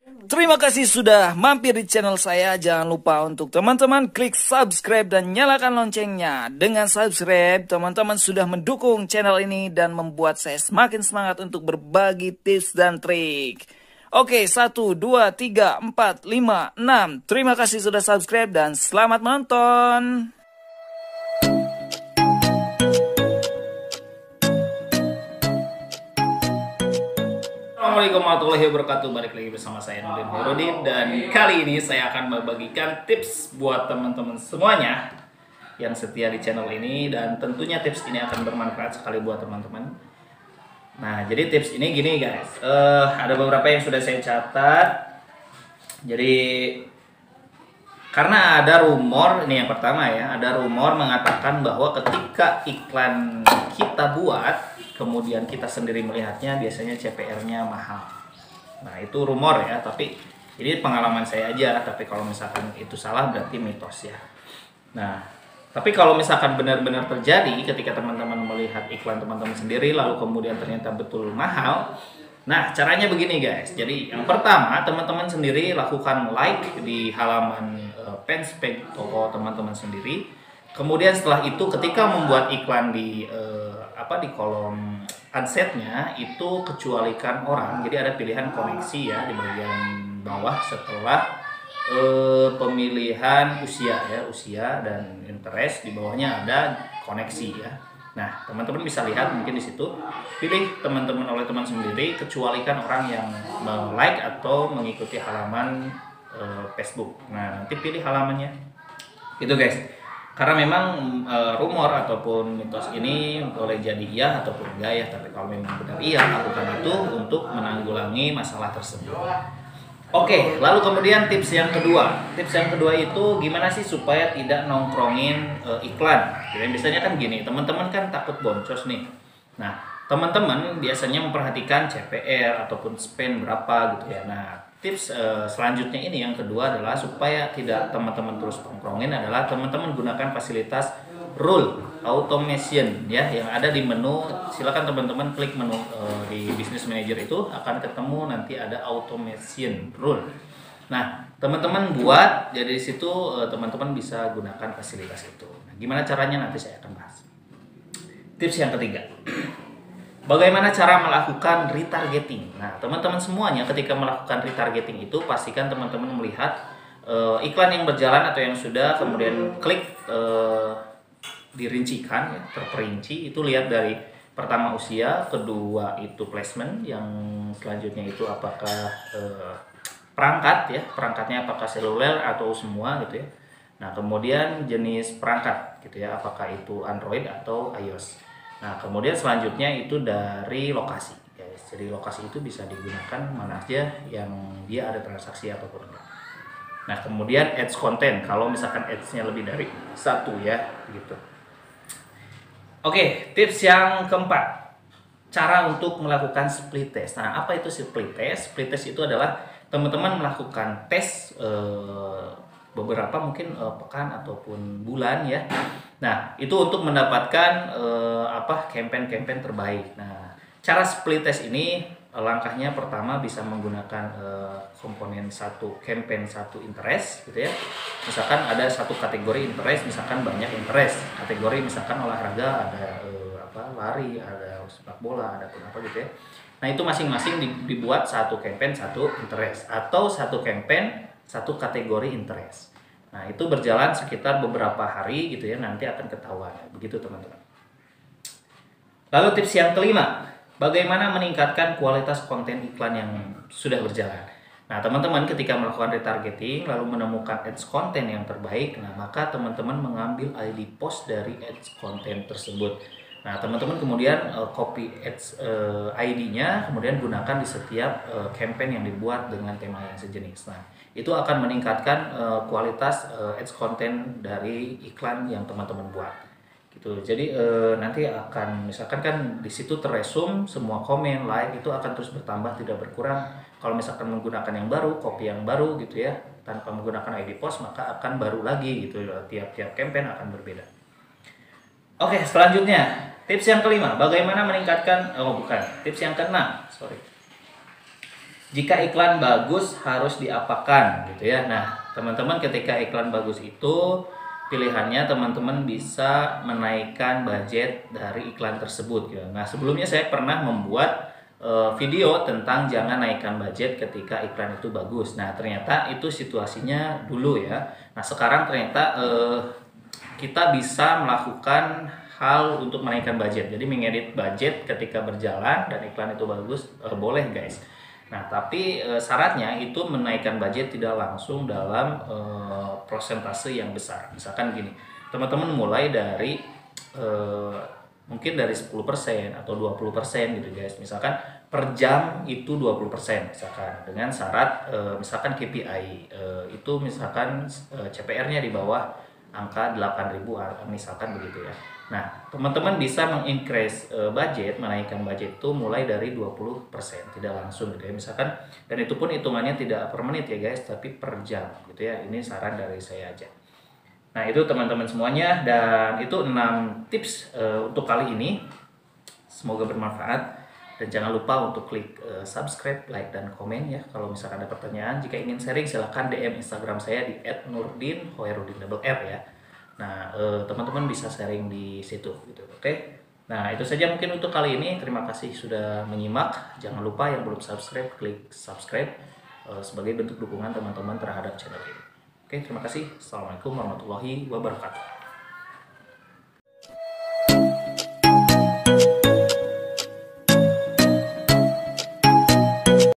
Terima kasih sudah mampir di channel saya. Jangan lupa untuk teman-teman klik subscribe dan nyalakan loncengnya. Dengan subscribe, teman-teman sudah mendukung channel ini dan membuat saya semakin semangat untuk berbagi tips dan trik. Oke, 1, 2, 3, 4, 5, 6. Terima kasih sudah subscribe dan selamat menonton. Assalamualaikum warahmatullahi wabarakatuh. Balik lagi bersama saya Nurdin Herudin. Dan kali ini saya akan membagikan tips buat teman-teman semuanya yang setia di channel ini. Dan tentunya tips ini akan bermanfaat sekali buat teman-teman. Nah, jadi tips ini gini guys, ada beberapa yang sudah saya catat. Jadi karena ada rumor, ini yang pertama ya, ada rumor mengatakan bahwa ketika iklan kita buat, kemudian kita sendiri melihatnya, biasanya CPR-nya mahal. Nah, itu rumor ya, tapi ini pengalaman saya aja, tapi kalau misalkan itu salah berarti mitos ya. Nah, tapi kalau misalkan benar-benar terjadi ketika teman-teman melihat iklan teman-teman sendiri, lalu kemudian ternyata betul mahal, nah caranya begini guys. Jadi yang pertama, teman-teman sendiri lakukan like di halaman fanspage toko teman-teman sendiri. Kemudian setelah itu ketika membuat iklan di di kolom adsetnya itu kecualikan orang. Jadi ada pilihan koneksi ya di bagian bawah setelah pemilihan usia dan interest, di bawahnya ada koneksi ya. Nah, teman-teman bisa lihat mungkin di situ, pilih teman-teman oleh teman sendiri, kecualikan orang yang like atau mengikuti halaman Facebook. Nah, nanti pilih halamannya. Itu guys. Karena memang rumor ataupun mitos ini boleh jadi iya ataupun enggak ya, tapi kalau memang benar iya, lakukan itu untuk menanggulangi masalah tersebut. Oke, lalu kemudian tips yang kedua. Tips yang kedua itu gimana sih supaya tidak nongkrongin iklan. Jadi biasanya kan gini, teman-teman kan takut boncos nih. Nah, teman-teman biasanya memperhatikan CPR ataupun spend berapa gitu ya. Nah, tips selanjutnya ini yang kedua adalah supaya tidak teman-teman terus nongkrongin adalah teman-teman gunakan fasilitas rule automation ya yang ada di menu. Silakan teman-teman klik menu di Business Manager, itu akan ketemu nanti ada automation rule. Nah, teman-teman buat, jadi di situ teman-teman bisa gunakan fasilitas itu. Nah, gimana caranya nanti saya akan bahas. Tips yang ketiga, bagaimana cara melakukan retargeting. Nah, teman-teman semuanya ketika melakukan retargeting itu pastikan teman-teman melihat iklan yang berjalan atau yang sudah kemudian klik dirincikan ya, terperinci. Itu lihat dari pertama usia, kedua itu placement, yang selanjutnya itu apakah perangkat ya, perangkatnya apakah seluler atau semua gitu ya. Nah, kemudian jenis perangkat gitu ya, apakah itu Android atau iOS. Nah, kemudian selanjutnya itu dari lokasi guys. Jadi lokasi itu bisa digunakan mana aja yang dia ada transaksi ataupun enggak. Nah, kemudian ads content, kalau misalkan ads-nya lebih dari satu ya gitu. Oke, tips yang keempat, cara untuk melakukan split test. Nah, apa itu split test? Split test itu adalah teman-teman melakukan tes beberapa mungkin pekan ataupun bulan ya. Nah, itu untuk mendapatkan campaign-campaign terbaik. Nah, cara split test ini langkahnya pertama bisa menggunakan komponen satu campaign, satu interest gitu ya. Misalkan ada satu kategori interest, misalkan banyak interest. Kategori misalkan olahraga, ada lari, ada sepak bola, ada pun apa gitu ya. Nah, itu masing-masing dibuat satu campaign, satu interest, atau satu campaign, satu kategori interest. Nah, itu berjalan sekitar beberapa hari gitu ya, nanti akan ketahuan. Begitu teman-teman. Lalu tips yang kelima, bagaimana meningkatkan kualitas konten iklan yang sudah berjalan. Nah, teman-teman ketika melakukan retargeting lalu menemukan ads konten yang terbaik, nah maka teman-teman mengambil ID post dari ads konten tersebut. Nah, teman-teman kemudian copy ads ID-nya, kemudian gunakan di setiap campaign yang dibuat dengan tema yang sejenis. Nah, itu akan meningkatkan kualitas ads konten dari iklan yang teman-teman buat. Gitu. Jadi nanti akan misalkan kan di situ terresum semua komen, like itu akan terus bertambah, tidak berkurang. Kalau misalkan menggunakan yang baru, copy yang baru gitu ya, tanpa menggunakan ID post maka akan baru lagi gitu. Tiap-tiap campaign akan berbeda. Oke, selanjutnya tips yang kelima, bagaimana meningkatkan tips yang keenam, Jika iklan bagus harus diapakan gitu ya. Nah, teman-teman ketika iklan bagus itu pilihannya teman-teman bisa menaikkan budget dari iklan tersebut gitu. Nah, sebelumnya saya pernah membuat video tentang jangan naikkan budget ketika iklan itu bagus. Nah, ternyata itu situasinya dulu ya. Nah, sekarang ternyata kita bisa melakukan hal untuk menaikkan budget. Jadi mengedit budget ketika berjalan dan iklan itu bagus, boleh guys. Nah, tapi syaratnya itu menaikkan budget tidak langsung dalam prosentase yang besar. Misalkan gini, teman-teman mulai dari mungkin dari 10% atau 20% gitu guys. Misalkan per jam itu 20% misalkan, dengan syarat misalkan KPI itu misalkan CPR-nya di bawah angka 8.000 misalkan begitu ya. Nah, teman-teman bisa mengincrease budget, menaikkan budget itu mulai dari 20%, tidak langsung gitu ya. Misalkan, dan itu pun hitungannya tidak per menit ya guys, tapi per jam gitu ya. Ini saran dari saya aja. Nah, itu teman-teman semuanya, dan itu 6 tips untuk kali ini. Semoga bermanfaat. Dan jangan lupa untuk klik subscribe, like, dan komen ya. Kalau misalkan ada pertanyaan, jika ingin sharing silahkan DM Instagram saya di @nurdin_hoerudin ya. Nah, teman-teman bisa sharing di situ gitu. Oke. Nah, itu saja mungkin untuk kali ini. Terima kasih sudah menyimak. Jangan lupa yang belum subscribe, klik subscribe sebagai bentuk dukungan teman-teman terhadap channel ini. Oke, terima kasih. Assalamualaikum warahmatullahi wabarakatuh.